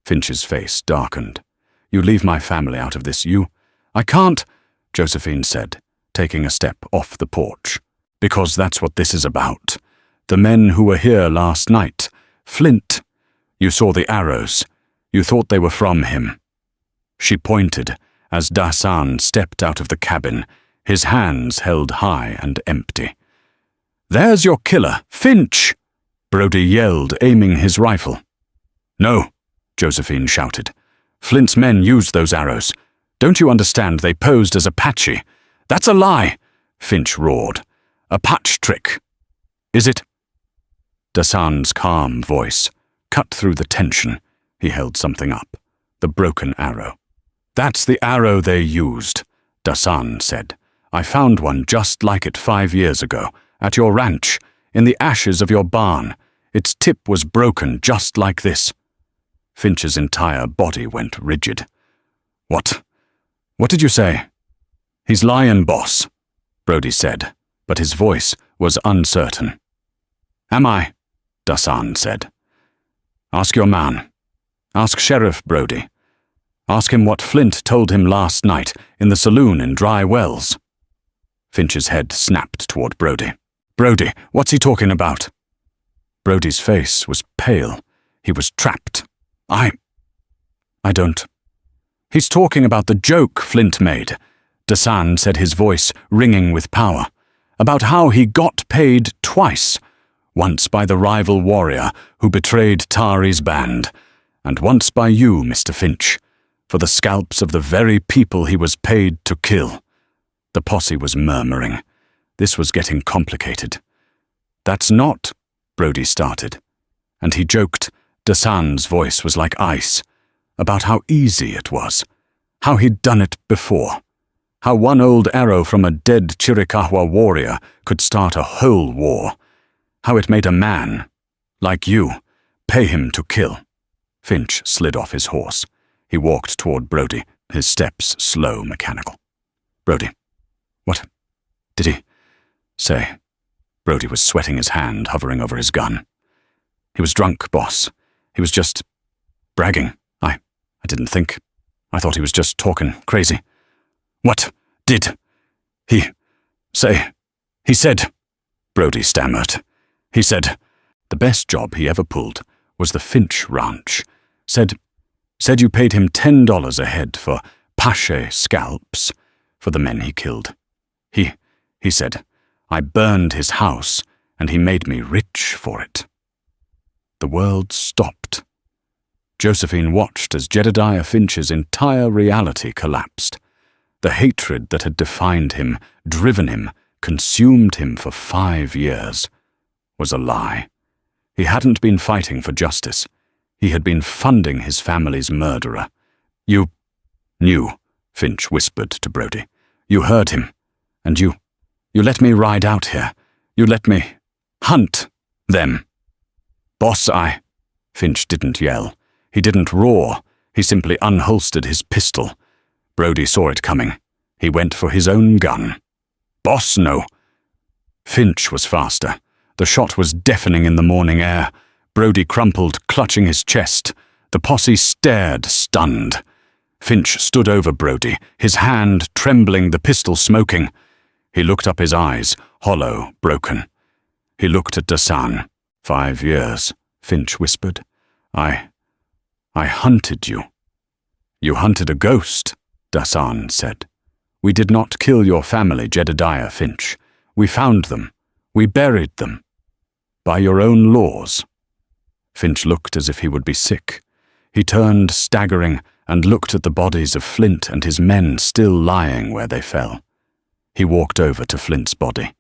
Finch's face darkened. You leave my family out of this, I can't, Josephine said, taking a step off the porch. Because that's what this is about. The men who were here last night. Flint. You saw the arrows. You thought they were from him. She pointed as Dasan stepped out of the cabin, his hands held high and empty. There's your killer, Finch! Brody yelled, aiming his rifle. No, Josephine shouted. Flint's men used those arrows. Don't you understand they posed as Apache? That's a lie, Finch roared. A Apache trick. Is it? Dasan's calm voice cut through the tension. He held something up, the broken arrow. That's the arrow they used, Dasan said. I found one just like it 5 years ago, at your ranch, in the ashes of your barn. Its tip was broken just like this. Finch's entire body went rigid. What? What did you say? He's lying, boss, Brody said, but his voice was uncertain. Am I? Dasan said. Ask your man. Ask Sheriff Brody. Ask him what Flint told him last night in the saloon in Dry Wells." Finch's head snapped toward Brody. "Brody, what's he talking about?" Brody's face was pale. He was trapped. I don't. "He's talking about the joke Flint made," Dasan said, his voice ringing with power. "About how he got paid twice. Once by the rival warrior who betrayed Tari's band, and once by you, Mr. Finch, for the scalps of the very people he was paid to kill." The posse was murmuring. This was getting complicated. "That's not," Brody started, and he joked. Dasan's voice was like ice, about how easy it was, how he'd done it before, how one old arrow from a dead Chiricahua warrior could start a whole war, how it made a man, like you, pay him to kill. Finch slid off his horse. He walked toward Brody, his steps slow, mechanical. "Brody, what did he say?" Brody was sweating his hand, hovering over his gun. "He was drunk, boss. He was just bragging. I didn't think. I thought he was just talking crazy." "What did he say?" "He said," Brody stammered. "He said the best job he ever pulled was the Finch Ranch. Said you paid him $10 a head for Apache scalps for the men he killed. He said, I burned his house and he made me rich for it." The world stopped. Josephine watched as Jedediah Finch's entire reality collapsed. The hatred that had defined him, driven him, consumed him for 5 years, was a lie. He hadn't been fighting for justice. He had been funding his family's murderer. "You knew," Finch whispered to Brody. "You heard him. And you let me ride out here. You let me hunt them." "Boss, Finch didn't yell. He didn't roar. He simply unholstered his pistol. Brody saw it coming. He went for his own gun. "Boss, no." Finch was faster. The shot was deafening in the morning air. Brody crumpled, clutching his chest. The posse stared, stunned. Finch stood over Brody, his hand trembling, the pistol smoking. He looked up, his eyes, hollow, broken. He looked at Dasan. 5 years, Finch whispered. I hunted you." "You hunted a ghost," Dasan said. "We did not kill your family, Jedediah Finch. We found them. We buried them. By your own laws." Finch looked as if he would be sick. He turned, staggering, and looked at the bodies of Flint and his men still lying where they fell. He walked over to Flint's body.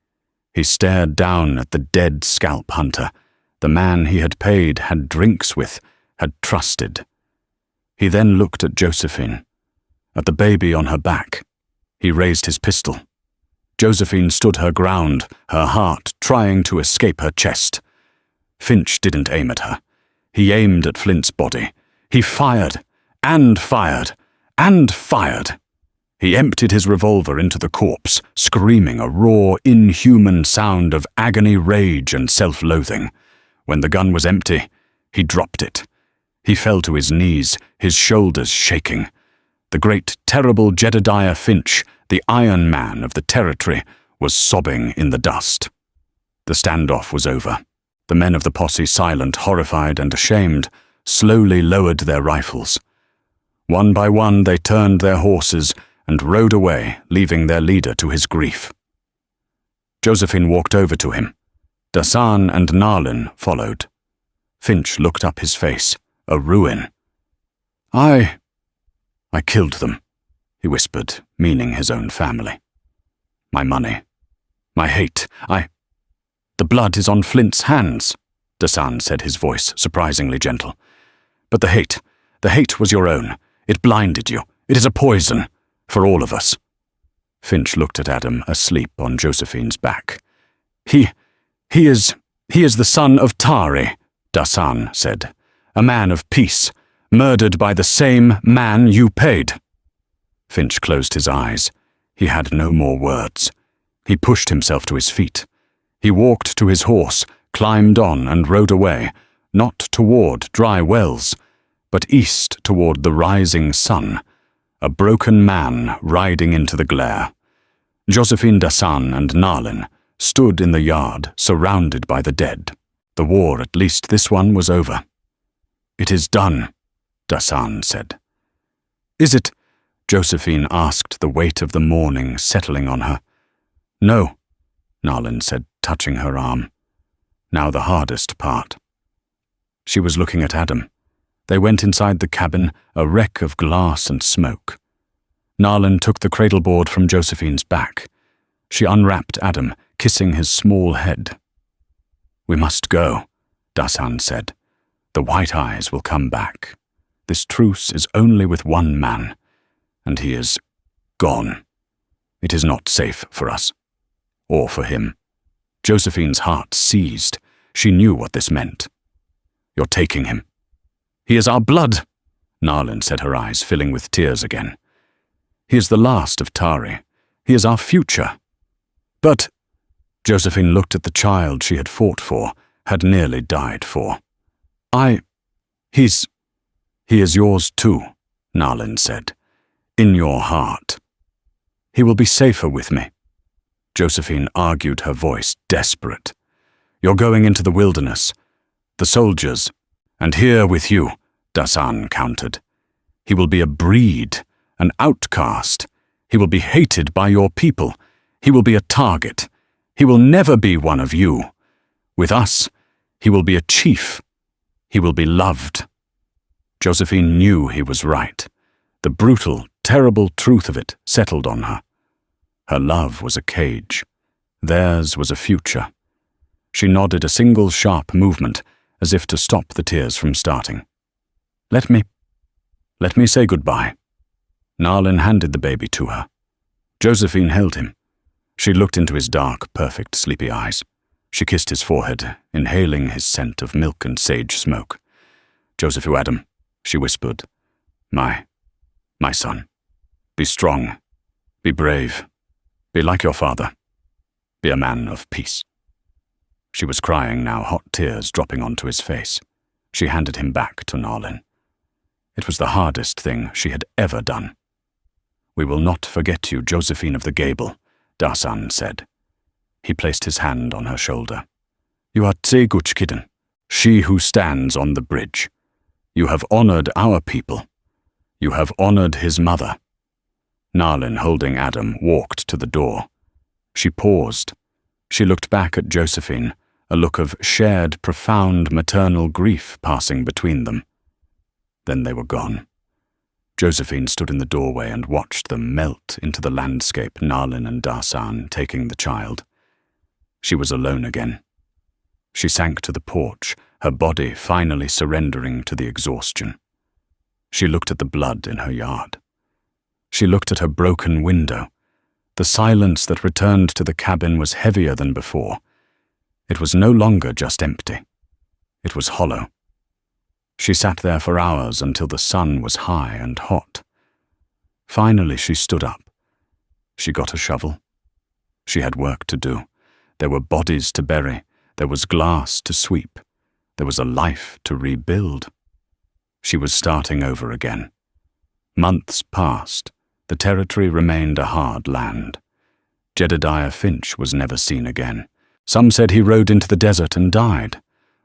He stared down at the dead scalp hunter, the man he had paid, had drinks with, had trusted. He then looked at Josephine, at the baby on her back. He raised his pistol. Josephine stood her ground, her heart trying to escape her chest. Finch didn't aim at her. He aimed at Flint's body. He fired, and fired, and fired. He emptied his revolver into the corpse, screaming a raw, inhuman sound of agony, rage, and self-loathing. When the gun was empty, he dropped it. He fell to his knees, his shoulders shaking. The great, terrible Jedediah Finch, the Iron Man of the territory, was sobbing in the dust. The standoff was over. The men of the posse, silent, horrified, and ashamed, slowly lowered their rifles. One by one they turned their horses and rode away, leaving their leader to his grief. Josephine walked over to him. Dasan and Narlin followed. Finch looked up, his face, a ruin. I killed them," he whispered, meaning his own family. "My money. My hate. The blood is on Flint's hands," Dasan said, his voice surprisingly gentle. "But the hate was your own. It blinded you. It is a poison, for all of us." Finch looked at Adam, asleep on Josephine's back. He is the son of Tari," Dasan said. "A man of peace, murdered by the same man you paid." Finch closed his eyes. He had no more words. He pushed himself to his feet. He walked to his horse, climbed on, and rode away, not toward Dry Wells, but east toward the rising sun, a broken man riding into the glare. Josephine Dassan and Nalin stood in the yard, surrounded by the dead. The war, at least this one, was over. "It is done," Dassan said. "Is it?" Josephine asked, the weight of the morning settling on her. "No," Nalin said, touching her arm. "Now the hardest part." She was looking at Adam. They went inside the cabin, a wreck of glass and smoke. Nalin took the cradleboard from Josephine's back. She unwrapped Adam, kissing his small head. "We must go," Dassan said. "The White Eyes will come back. This truce is only with one man, and he is gone. It is not safe for us, or for him." Josephine's heart seized. She knew what this meant. "You're taking him." "He is our blood," Nalin said, her eyes filling with tears again. "He is the last of Tari. He is our future." "But—" Josephine looked at the child she had fought for, had nearly died for. He is yours too," Nalin said. "In your heart. He will be safer with me." Josephine argued, her voice desperate. "You're going into the wilderness. The soldiers. And here with you," Dassan countered. "He will be a breed, an outcast. He will be hated by your people. He will be a target. He will never be one of you. With us, he will be a chief. He will be loved." Josephine knew he was right. The brutal, terrible truth of it settled on her. Her love was a cage. Theirs was a future. She nodded a single sharp movement, as if to stop the tears from starting. Let me say goodbye." Nalin handed the baby to her. Josephine held him. She looked into his dark, perfect, sleepy eyes. She kissed his forehead, inhaling his scent of milk and sage smoke. "Joseph Adam," she whispered. My son. Be strong. Be brave. Be like your father. Be a man of peace." She was crying now, hot tears dropping onto his face. She handed him back to Nalin. It was the hardest thing she had ever done. "We will not forget you, Josephine of the Gable," Dassan said. He placed his hand on her shoulder. "You are Tseguchkiden, she who stands on the bridge. You have honored our people. You have honored his mother." Nalin, holding Adam, walked to the door. She paused. She looked back at Josephine, a look of shared, profound maternal grief passing between them. Then they were gone. Josephine stood in the doorway and watched them melt into the landscape, Nalin and Dassan taking the child. She was alone again. She sank to the porch, her body finally surrendering to the exhaustion. She looked at the blood in her yard. She looked at her broken window. The silence that returned to the cabin was heavier than before. It was no longer just empty. It was hollow. She sat there for hours until the sun was high and hot. Finally, she stood up. She got a shovel. She had work to do. There were bodies to bury. There was glass to sweep. There was a life to rebuild. She was starting over again. Months passed. The territory remained a hard land. Jedediah Finch was never seen again. Some said he rode into the desert and died.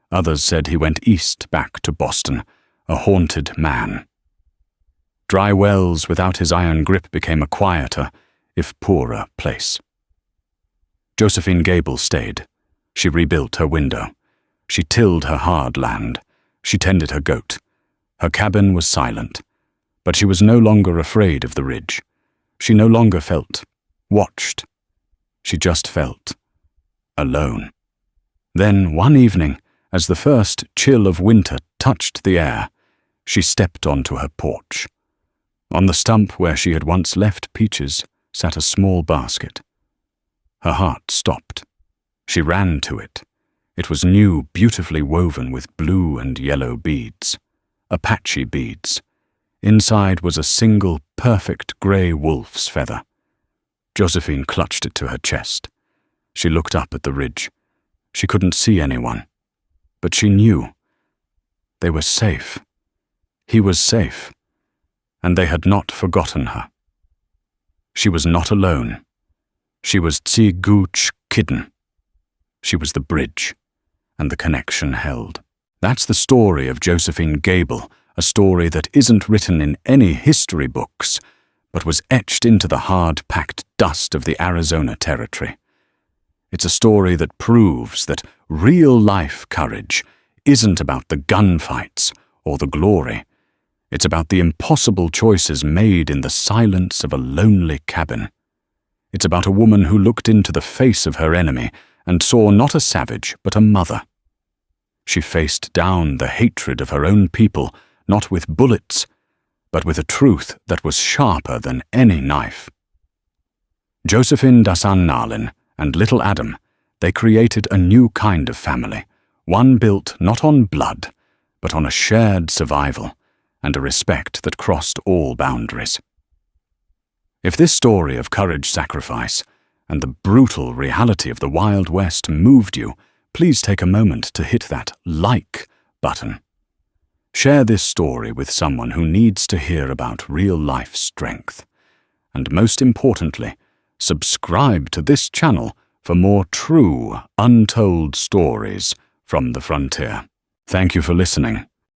Others said he went east back to Boston, a haunted man. Dry Wells without his iron grip became a quieter, if poorer, place. Josephine Gable stayed. She rebuilt her window. She tilled her hard land. She tended her goat. Her cabin was silent, but she was no longer afraid of the ridge. She no longer felt watched. She just felt alone. Then, one evening, as the first chill of winter touched the air, she stepped onto her porch. On the stump where she had once left Peaches sat a small basket. Her heart stopped. She ran to it. It was new, beautifully woven with blue and yellow beads. Apache beads. Inside was a single, perfect grey wolf's feather. Josephine clutched it to her chest. She looked up at the ridge. She couldn't see anyone. But she knew. They were safe. He was safe, and they had not forgotten her. She was not alone. She was Tsi Gooch Kidden. She was the bridge, and the connection held. That's the story of Josephine Gable, a story that isn't written in any history books, but was etched into the hard-packed dust of the Arizona Territory. It's a story that proves that real-life courage isn't about the gunfights or the glory. It's about the impossible choices made in the silence of a lonely cabin. It's about a woman who looked into the face of her enemy and saw not a savage but a mother. She faced down the hatred of her own people, not with bullets, but with a truth that was sharper than any knife. Josephine Dasan Nalin and little Adam, they created a new kind of family, one built not on blood, but on a shared survival and a respect that crossed all boundaries. If this story of courage, sacrifice, and the brutal reality of the Wild West moved you, please take a moment to hit that like button. Share this story with someone who needs to hear about real-life strength. And most importantly, subscribe to this channel for more true, untold stories from the frontier. Thank you for listening.